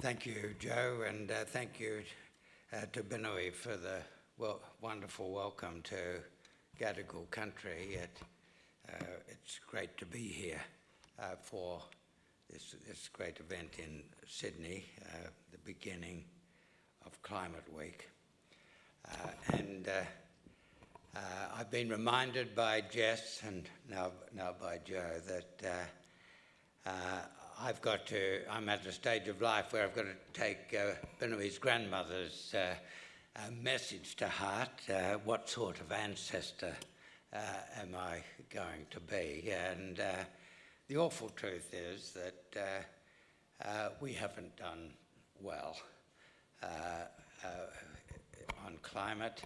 Thank you, Joe, and thank you to Benui for the wonderful welcome to Gadigal country. It's great to be here for this great event in Sydney, the beginning of Climate Week. I've been reminded by Jess and now by Joe that I'm at a stage of life where I've got to take Benui's grandmother's message to heart. What sort of ancestor am I going to be? And the awful truth is that we haven't done well on climate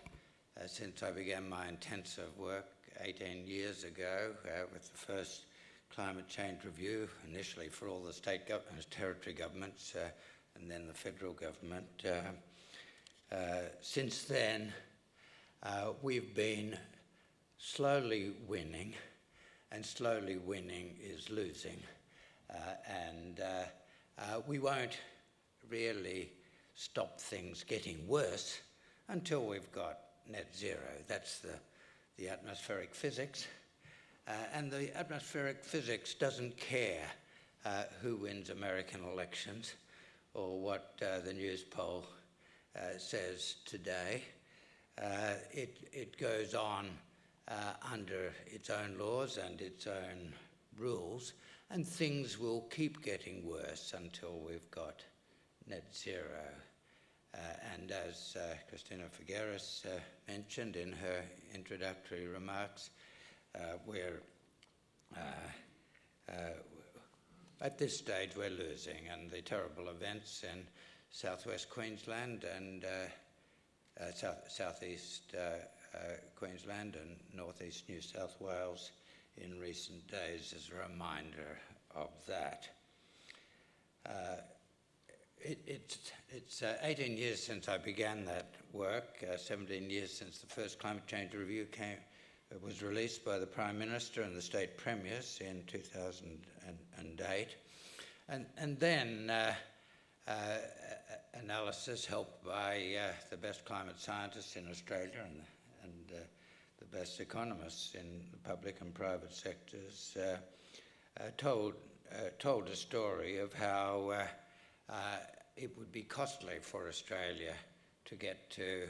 since I began my intensive work 18 years ago with the first climate change review, initially for all the state governments, territory governments, and then the federal government. Since then, we've been slowly winning, and slowly winning is losing. We won't really stop things getting worse until we've got net zero. That's the atmospheric physics. And the atmospheric physics doesn't care who wins American elections or what the news poll says today. It goes on under its own laws and its own rules, and things will keep getting worse until we've got net zero. And as Christina Figueres mentioned in her introductory remarks, at this stage we're losing, and the terrible events in southwest Queensland and southeast Queensland and northeast New South Wales in recent days is a reminder of that. It's 18 years since I began that work, 17 years since the first climate change review was released by the Prime Minister and the state premiers in 2008. And then analysis helped by the best climate scientists in Australia and the best economists in the public and private sectors told a story of how it would be costly for Australia to get to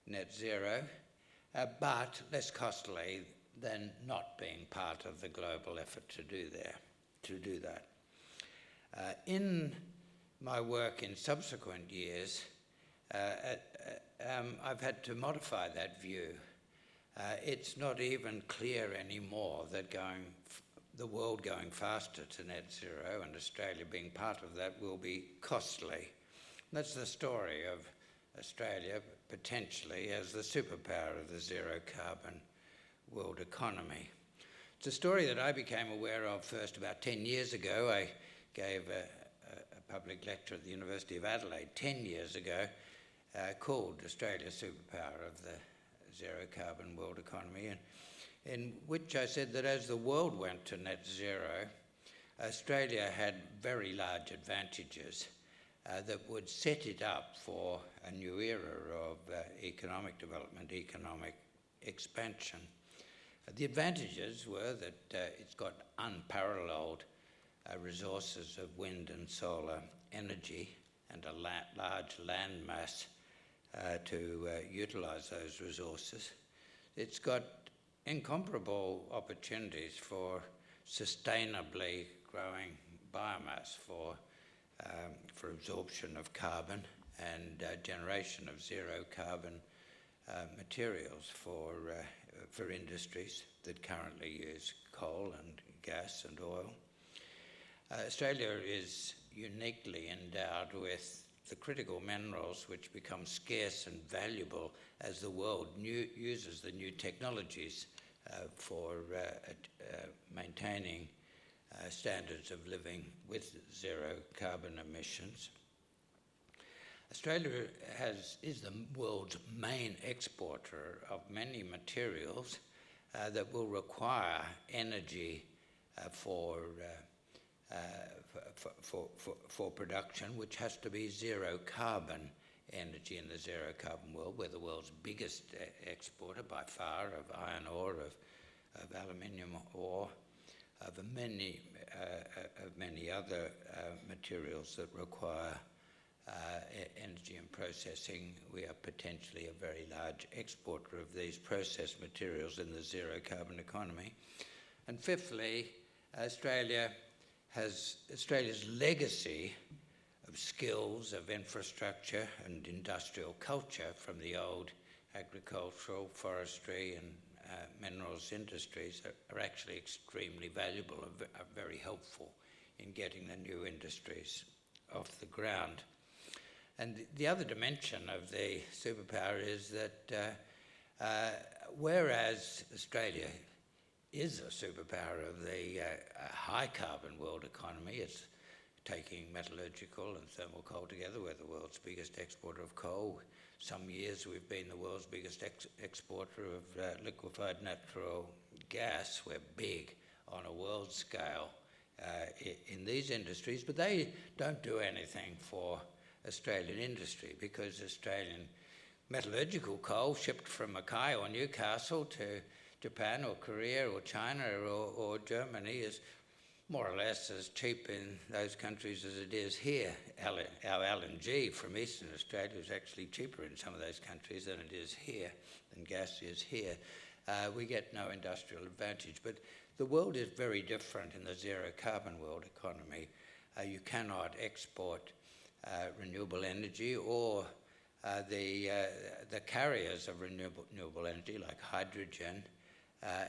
net zero, but less costly than not being part of the global effort to do that. In my work in subsequent years, I've had to modify that view. It's not even clear anymore that the world going faster to net zero and Australia being part of that will be costly. That's the story of Australia potentially as the superpower of the zero carbon world economy. It's a story that I became aware of first about 10 years ago. I gave a public lecture at the University of Adelaide 10 years ago called Australia Superpower of the Zero Carbon World Economy, in which I said that as the world went to net zero, Australia had very large advantages that would set it up for a new era of economic development, economic expansion. The advantages were that it's got unparalleled resources of wind and solar energy and a large land mass to utilise those resources. It's got incomparable opportunities for sustainably growing biomass for absorption of carbon and generation of zero carbon materials for industries that currently use coal and gas and oil. Australia is uniquely endowed with the critical minerals which become scarce and valuable as the world uses the new technologies for maintaining standards of living with zero carbon emissions. Australia is the world's main exporter of many materials that will require energy for for production, which has to be zero carbon energy in the zero carbon world. We're the world's biggest exporter by far of iron ore, of aluminium ore, of many other materials that require energy and processing. We are potentially a very large exporter of these processed materials in the zero carbon economy. And fifthly, Australia's legacy of skills, of infrastructure and industrial culture from the old agricultural, forestry and minerals industries are actually extremely valuable and are very helpful in getting the new industries off the ground. And the other dimension of the superpower is that whereas Australia is a superpower of the high carbon world economy, it's taking metallurgical and thermal coal together. We're the world's biggest exporter of coal. Some years we've been the world's biggest exporter of liquefied natural gas. We're big on a world scale in these industries, but they don't do anything for Australian industry, because Australian metallurgical coal shipped from Mackay or Newcastle to Japan or Korea or China or Germany is more or less as cheap in those countries as it is here. Our LNG from Eastern Australia is actually cheaper in some of those countries than it is here, than gas is here. We get no industrial advantage. But the world is very different in the zero carbon world economy. You cannot export renewable energy or the carriers of renewable energy like hydrogen,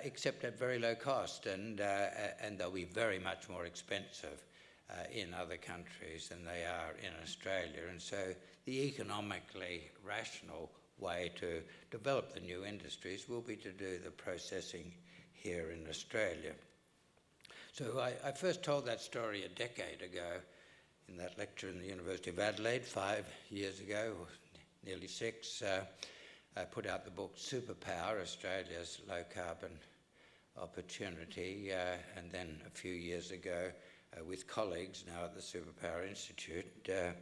except at very low cost, and they'll be very much more expensive in other countries than they are in Australia. And so the economically rational way to develop the new industries will be to do the processing here in Australia. So I first told that story a decade ago in that lecture in the University of Adelaide 5 years ago, or nearly 6. I put out the book Superpower, Australia's Low Carbon Opportunity, and then a few years ago with colleagues now at the Superpower Institute, the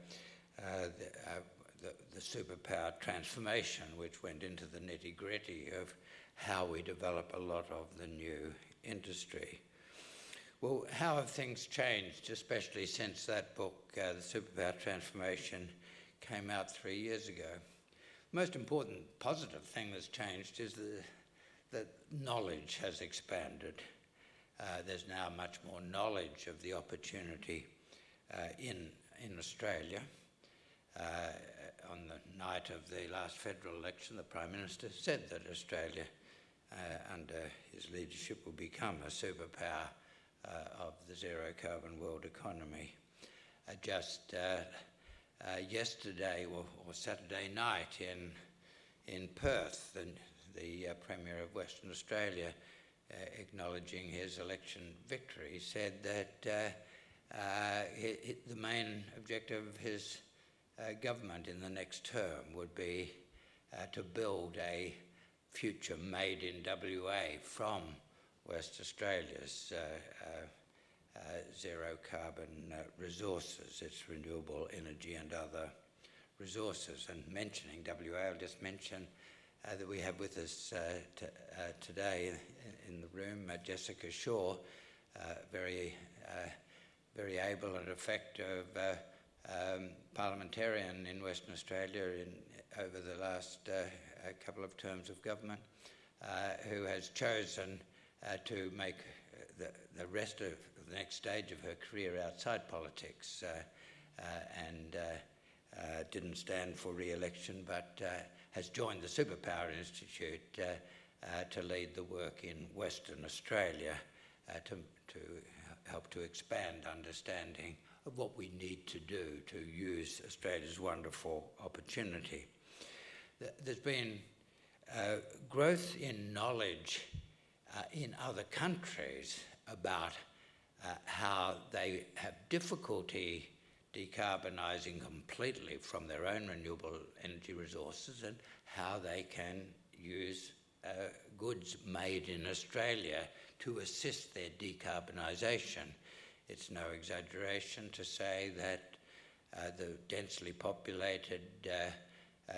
Superpower Transformation, which went into the nitty-gritty of how we develop a lot of the new industry. Well, how have things changed, especially since that book, the Superpower Transformation, came out 3 years ago? The most important positive thing that's changed is that knowledge has expanded. There's now much more knowledge of the opportunity in Australia. On the night of the last federal election, the Prime Minister said that Australia, under his leadership, will become a superpower of the zero carbon world economy. Just yesterday or Saturday night in Perth, the Premier of Western Australia, acknowledging his election victory, said that the main objective of his government in the next term would be to build a future made in WA from West Australia's zero carbon resources, its renewable energy and other resources. And mentioning WA, I'll just mention that we have with us today in the room Jessica Shaw, very able and effective parliamentarian in Western Australia over the last couple of terms of government, who has chosen to make the rest of the next stage of her career outside politics, and didn't stand for re-election, but has joined the Superpower Institute to lead the work in Western Australia to help to expand understanding of what we need to do to use Australia's wonderful opportunity. There's been growth in knowledge in other countries about how they have difficulty decarbonising completely from their own renewable energy resources, and how they can use goods made in Australia to assist their decarbonisation. It's no exaggeration to say that the densely populated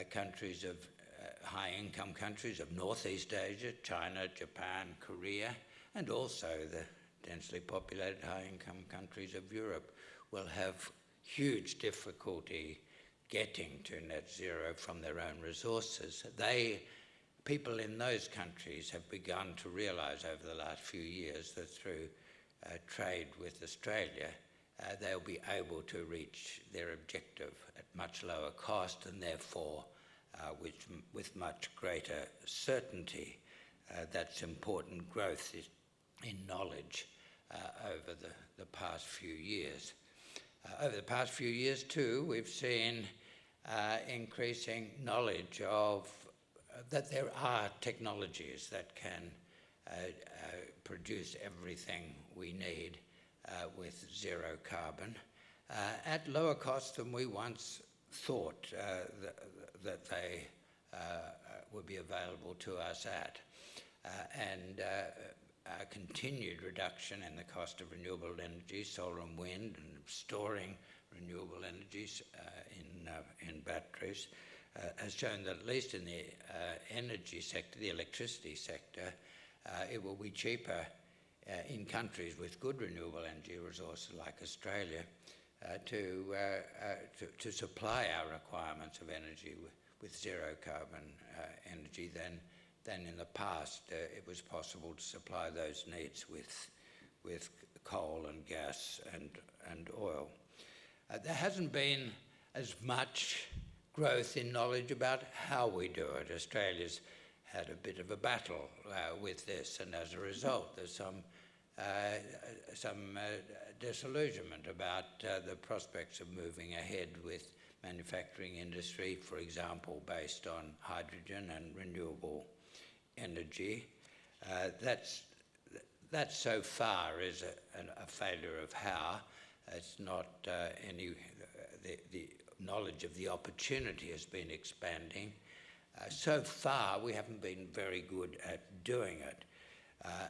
countries of high-income countries of Northeast Asia, China, Japan, Korea, and also the densely populated high-income countries of Europe will have huge difficulty getting to net zero from their own resources. People in those countries have begun to realise over the last few years that through trade with Australia, they'll be able to reach their objective at much lower cost and therefore with much greater certainty. That's important growth in knowledge over the past few years. Over the past few years too, we've seen increasing knowledge of that there are technologies that can produce everything we need with zero carbon at lower cost than we once thought that they would be available to us at. And a continued reduction in the cost of renewable energy, solar and wind, and storing renewable energies in batteries, has shown that at least in the energy sector, the electricity sector, it will be cheaper in countries with good renewable energy resources like Australia to supply our requirements of energy with zero carbon energy than in the past it was possible to supply those needs with coal and gas and oil. There hasn't been as much growth in knowledge about how we do it. Australia's had a bit of a battle with this, and as a result there's some disillusionment about the prospects of moving ahead with manufacturing industry, for example, based on hydrogen and renewable energy. That so far is a failure of how. It's not the knowledge of the opportunity has been expanding. So far, we haven't been very good at doing it,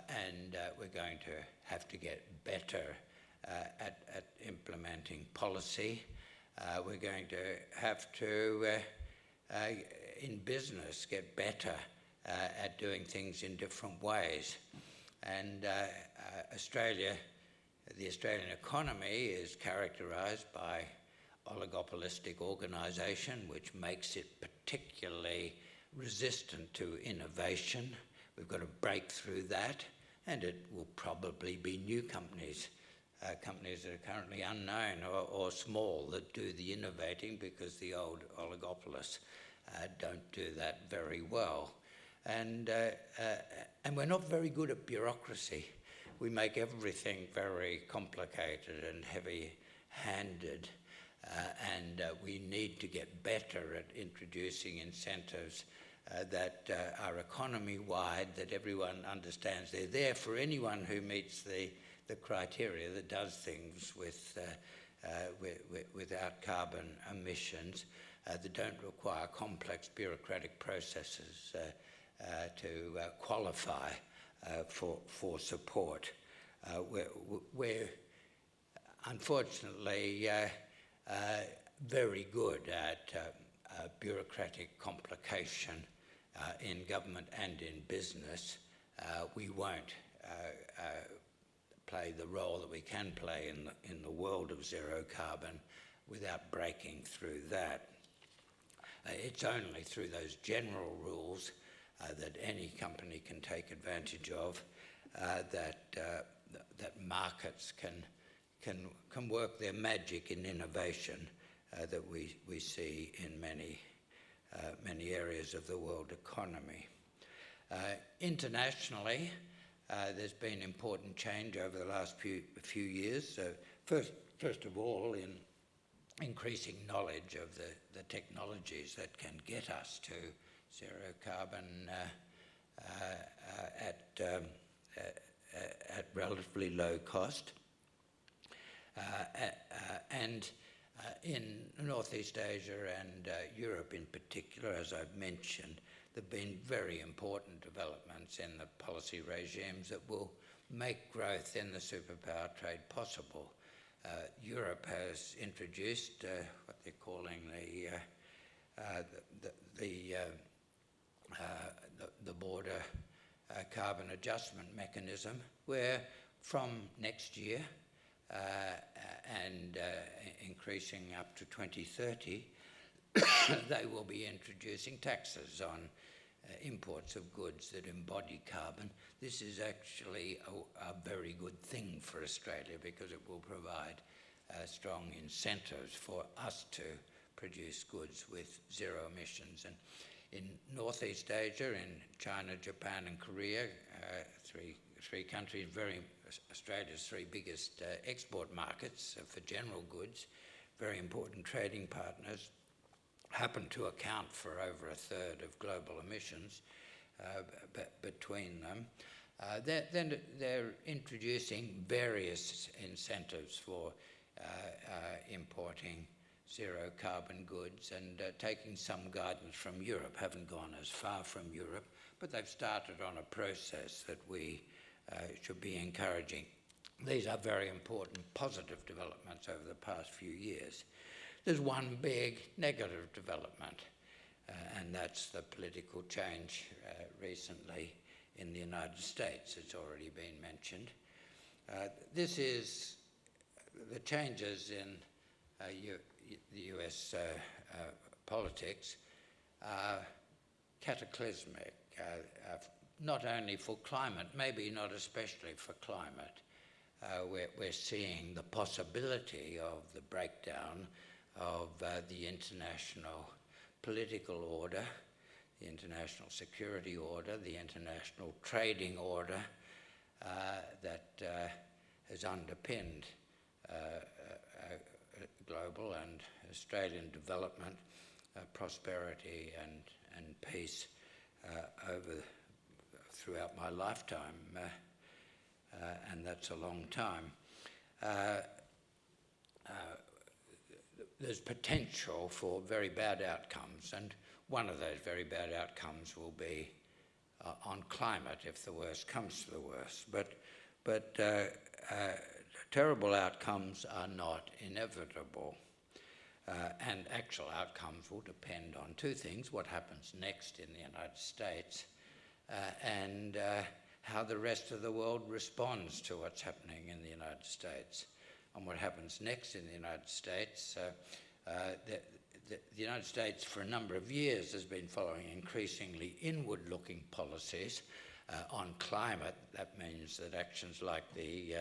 and we're going to have to get better at implementing policy. We're going to have to, in business, get better at doing things in different ways. And the Australian economy is characterised by oligopolistic organisation, which makes it particularly resistant to innovation. We've got to break through that, and it will probably be new companies, companies that are currently unknown or small, that do the innovating, because the old oligopolists don't do that very well. And we're not very good at bureaucracy. We make everything very complicated and heavy-handed, and we need to get better at introducing incentives that are economy-wide, that everyone understands they're there for anyone who meets the criteria, that does things without carbon emissions, that don't require complex bureaucratic processes to qualify for support. We're unfortunately very good at bureaucratic complication in government and in business. We won't play the role that we can play in the world of zero carbon without breaking through that. It's only through those general rules that any company can take advantage of, that markets can work their magic in innovation that we see in many areas of the world economy. Internationally, there's been important change over the last few years. First of all, in increasing knowledge of the technologies that can get us to zero carbon at relatively low cost. And in Northeast Asia and Europe in particular, as I've mentioned, there have been very important developments in the policy regimes that will make growth in the superpower trade possible. Europe has introduced what they're calling the border carbon adjustment mechanism, where from next year and increasing up to 2030, they will be introducing taxes on imports of goods that embody carbon. This is actually a very good thing for Australia because it will provide strong incentives for us to produce goods with zero emissions. And in Northeast Asia, in China, Japan and Korea, three countries, Australia's three biggest export markets for general goods, very important trading partners, happen to account for over a third of global emissions between them. Then they're introducing various incentives for importing zero carbon goods and taking some guidance from Europe. Haven't gone as far from Europe, but they've started on a process that we should be encouraging. These are very important positive developments over the past few years. There's one big negative development, and that's the political change recently in the United States. It's already been mentioned. This is the changes in the US politics are cataclysmic, not only for climate, maybe not especially for climate. We're seeing the possibility of the breakdown of the international political order, the international security order, the international trading order that has underpinned global and Australian development, prosperity and peace throughout my lifetime, and that's a long time. There's potential for very bad outcomes, and one of those very bad outcomes will be on climate if the worst comes to the worst. But terrible outcomes are not inevitable, and actual outcomes will depend on two things: what happens next in the United States and how the rest of the world responds to what's happening in the United States. And what happens next in the United States, the United States for a number of years has been following increasingly inward-looking policies on climate. That means that actions like the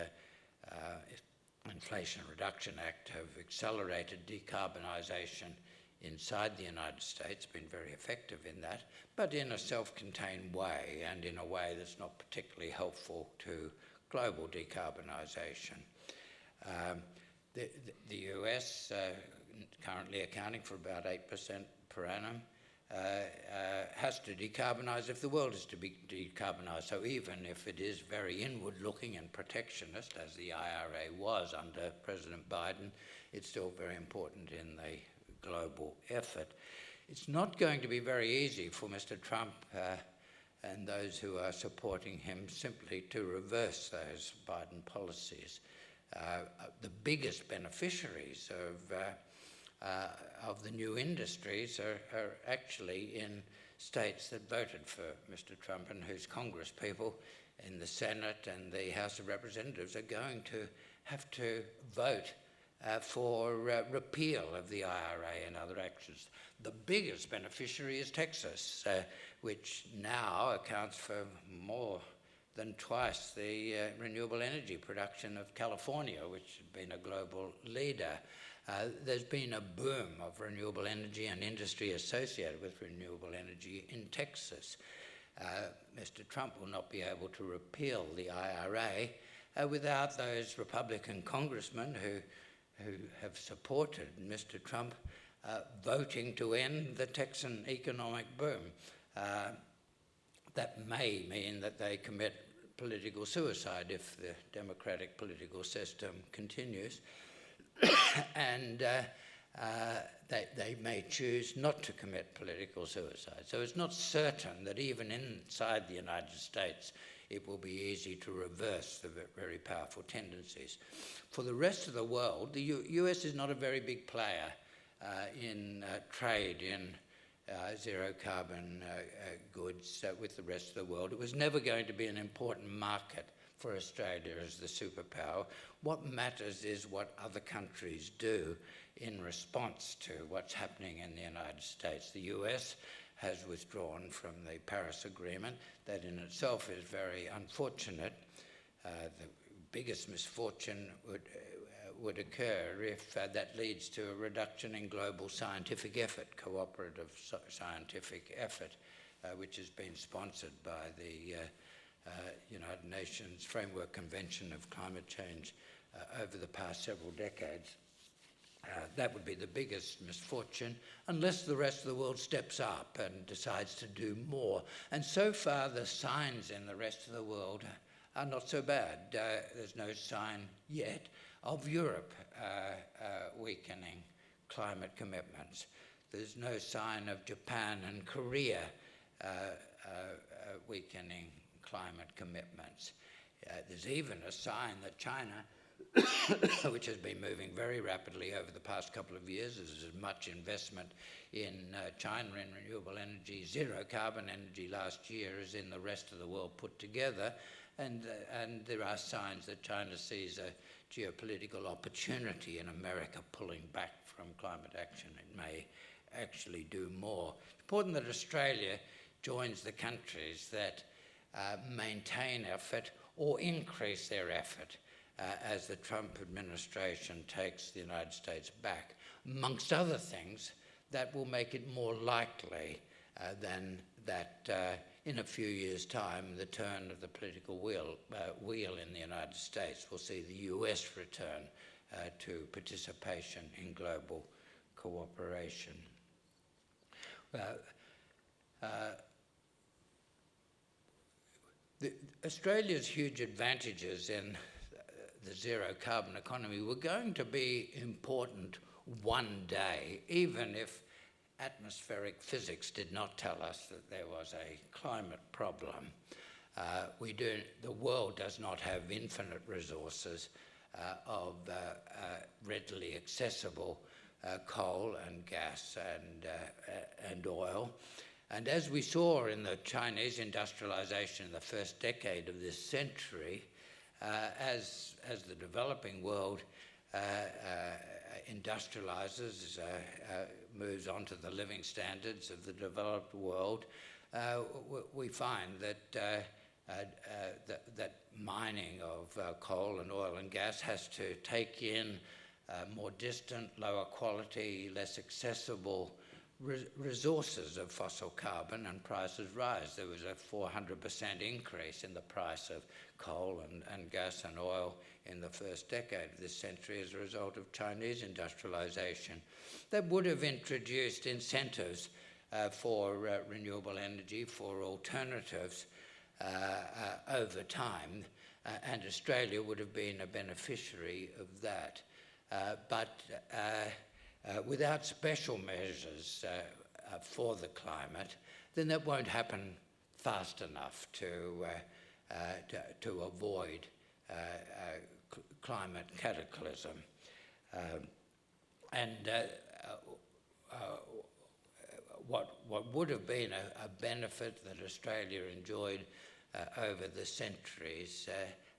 Inflation Reduction Act have accelerated decarbonisation inside the United States, been very effective in that, but in a self-contained way and in a way that's not particularly helpful to global decarbonisation. The US, currently accounting for about 8% per annum, has to decarbonise if the world is to be decarbonised. So even if it is very inward-looking and protectionist, as the IRA was under President Biden, it's still very important in the global effort. It's not going to be very easy for Mr. Trump and those who are supporting him simply to reverse those Biden policies. The biggest beneficiaries of the new industries are actually in states that voted for Mr. Trump and whose Congress people in the Senate and the House of Representatives are going to have to vote for repeal of the IRA and other actions. The biggest beneficiary is Texas, which now accounts for more than twice the renewable energy production of California, which had been a global leader. There's been a boom of renewable energy and industry associated with renewable energy in Texas. Mr. Trump will not be able to repeal the IRA without those Republican congressmen who have supported Mr. Trump voting to end the Texan economic boom. That may mean that they commit political suicide if the democratic political system continues. And they may choose not to commit political suicide. So it's not certain that even inside the United States it will be easy to reverse the very powerful tendencies. For the rest of the world, the US is not a very big player in trade in zero carbon goods with the rest of the world. It was never going to be an important market for Australia as the superpower. What matters is what other countries do in response to what's happening in the United States. The US has withdrawn from the Paris Agreement. That in itself is very unfortunate. The biggest misfortune would occur if that leads to a reduction in global scientific effort, cooperative scientific effort, which has been sponsored by the United Nations Framework Convention of Climate Change over the past several decades. That would be the biggest misfortune, unless the rest of the world steps up and decides to do more. And so far, the signs in the rest of the world are not so bad. There's no sign yet of Europe weakening climate commitments. There's no sign of Japan and Korea weakening climate commitments. There's even a sign that China, which has been moving very rapidly over the past couple of years, there's as much investment in China in renewable energy, zero carbon energy last year as in the rest of the world put together, and there are signs that China sees a geopolitical opportunity in America pulling back from climate action. It may actually do more. It's important that Australia joins the countries that maintain effort or increase their effort as the Trump administration takes the United States back. Amongst other things, that will make it more likely than that in a few years' time, the turn of the political wheel in the United States will see the US return to participation in global cooperation. Australia's huge advantages in the zero carbon economy were going to be important one day, even if atmospheric physics did not tell us that there was a climate problem. The world does not have infinite resources of readily accessible coal and gas and oil. And as we saw in the Chinese industrialization in the first decade of this century, as the developing world industrializes, moves on to the living standards of the developed world, we find that that mining of coal and oil and gas has to take in more distant, lower quality, less accessible resources of fossil carbon, and prices rise. There was a 400% increase in the price of coal and gas and oil in the first decade of this century as a result of Chinese industrialization. That would have introduced incentives for renewable energy, for alternatives over time, and Australia would have been a beneficiary of that. But without special measures for the climate, then that won't happen fast enough to avoid climate cataclysm. What would have been a benefit that Australia enjoyed over the centuries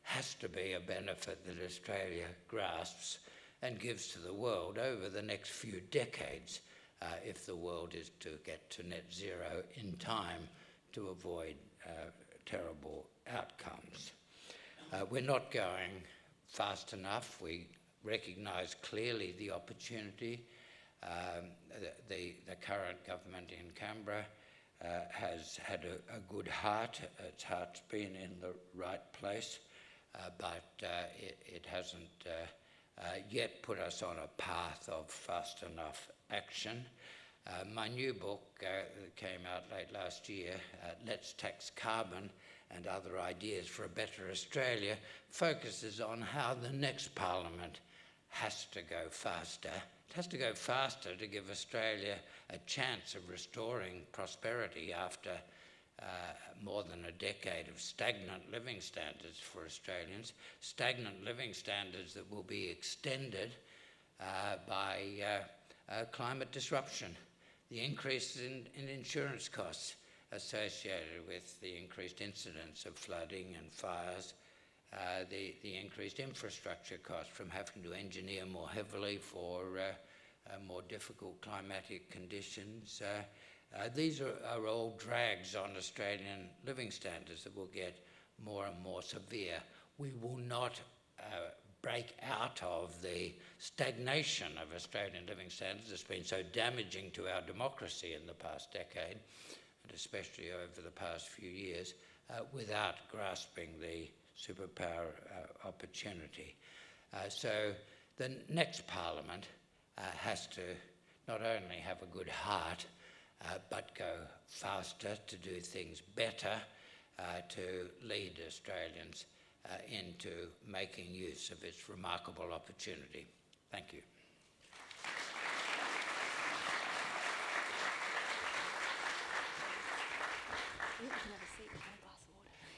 has to be a benefit that Australia grasps and gives to the world over the next few decades if the world is to get to net zero in time to avoid terrible outcomes. We're not going fast enough. We recognise clearly the opportunity. The current government in Canberra has had a good heart. Its heart's been in the right place, but it hasn't yet put us on a path of fast enough action. My new book that came out late last year, Let's Tax Carbon and Other Ideas for a Better Australia, focuses on how the next Parliament has to go faster It has to go faster to give Australia a chance of restoring prosperity after more than a decade of stagnant living standards for Australians, stagnant living standards that will be extended by climate disruption, the increase in insurance costs associated with the increased incidence of flooding and fires, the increased infrastructure costs from having to engineer more heavily for more difficult climatic conditions. These are all drags on Australian living standards that will get more and more severe. We will not break out of the stagnation of Australian living standards that's been so damaging to our democracy in the past decade, and especially over the past few years, without grasping the superpower opportunity. So the next Parliament has to not only have a good heart, but go faster to do things better, to lead Australians into making use of its remarkable opportunity. Thank you.